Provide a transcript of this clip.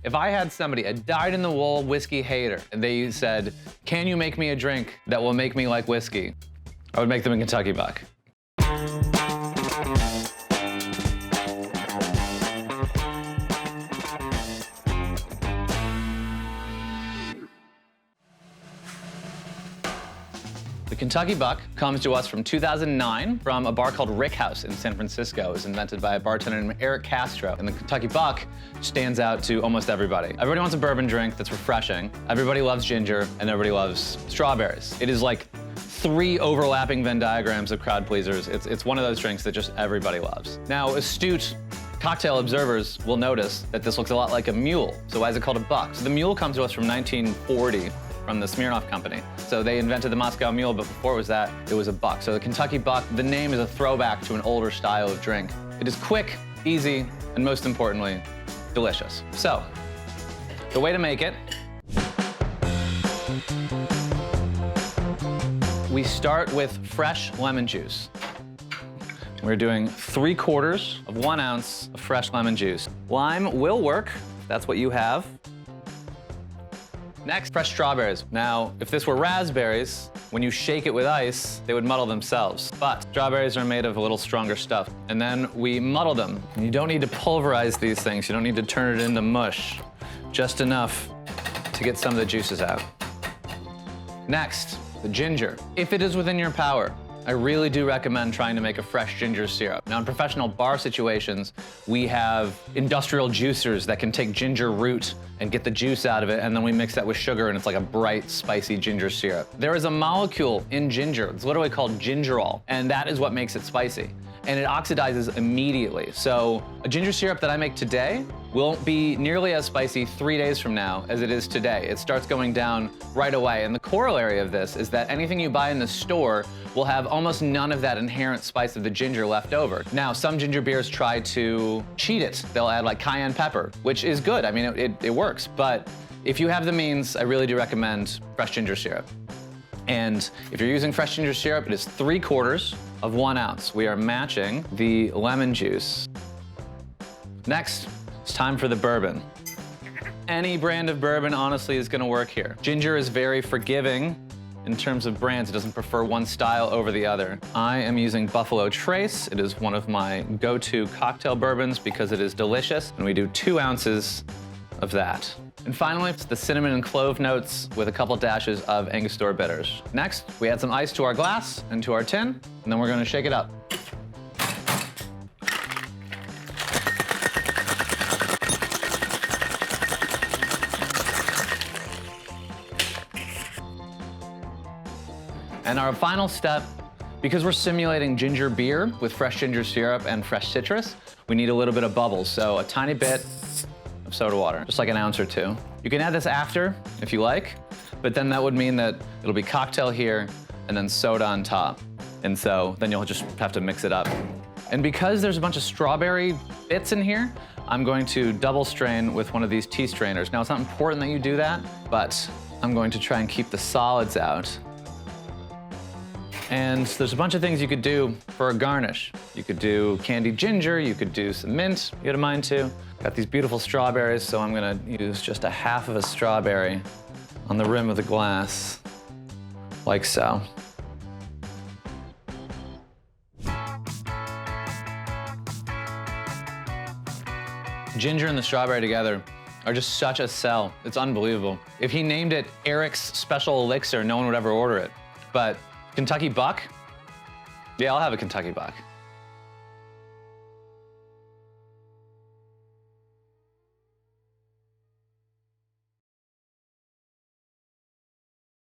If I had somebody, a dyed-in-the-wool whiskey hater, and they said, can you make me a drink that will make me like whiskey? I would make them a Kentucky Buck. The Kentucky Buck comes to us from 2009 from a bar called Rickhouse in San Francisco. It was invented by a bartender named Erick Castro. And the Kentucky Buck stands out to almost everybody. Everybody wants a bourbon drink that's refreshing. Everybody loves ginger, and everybody loves strawberries. It is like 3 overlapping Venn diagrams of crowd pleasers. It's one of those drinks that just everybody loves. Now, astute cocktail observers will notice that this looks a lot like a mule. So why is it called a buck? So the mule comes to us from 1940. From the Smirnoff company. So they invented the Moscow Mule, but before it was that, it was a buck. So the Kentucky Buck, the name is a throwback to an older style of drink. It is quick, easy, and most importantly, delicious. So, the way to make it, we start with fresh lemon juice. We're doing 3/4 of 1 ounce of fresh lemon juice. Lime will work, if that's what you have. Next, fresh strawberries. Now, if this were raspberries, when you shake it with ice, they would muddle themselves. But strawberries are made of a little stronger stuff. And then we muddle them. And you don't need to pulverize these things. You don't need to turn it into mush. Just enough to get some of the juices out. Next, the ginger. If it is within your power, I really do recommend trying to make a fresh ginger syrup. Now, in professional bar situations, we have industrial juicers that can take ginger root and get the juice out of it, and then we mix that with sugar, and it's like a bright, spicy ginger syrup. There is a molecule in ginger, it's literally called gingerol, and that is what makes it spicy. And it oxidizes immediately. So a ginger syrup that I make today won't be nearly as spicy 3 days from now as it is today. It starts going down right away. And the corollary of this is that anything you buy in the store will have almost none of that inherent spice of the ginger left over. Now, some ginger beers try to cheat it. They'll add like cayenne pepper, which is good. I mean, it works. But if you have the means, I really do recommend fresh ginger syrup. And if you're using fresh ginger syrup, it is 3/4 of 1 ounce. We are matching the lemon juice. Next, it's time for the bourbon. Any brand of bourbon, honestly, is gonna work here. Ginger is very forgiving in terms of brands. It doesn't prefer one style over the other. I am using Buffalo Trace. It is one of my go-to cocktail bourbons because it is delicious, and we do 2 ounces of that. And finally, it's the cinnamon and clove notes with a couple dashes of Angostura bitters. Next, we add some ice to our glass and to our tin, and then we're gonna shake it up. And our final step, because we're simulating ginger beer with fresh ginger syrup and fresh citrus, we need a little bit of bubbles. So a tiny bit of soda water, just like an ounce or 2. You can add this after if you like, but then that would mean that it'll be cocktail here and then soda on top. And so then you'll just have to mix it up. And because there's a bunch of strawberry bits in here, I'm going to double strain with one of these tea strainers. Now, it's not important that you do that, but I'm going to try and keep the solids out. And there's a bunch of things you could do for a garnish. You could do candied ginger, you could do some mint, you don't mind too. Got these beautiful strawberries, so I'm gonna use just a half of a strawberry on the rim of the glass, like so. Ginger and the strawberry together are just such a sell. It's unbelievable. If he named it Erick's Special Elixir, no one would ever order it. But Kentucky Buck? Yeah, I'll have a Kentucky Buck.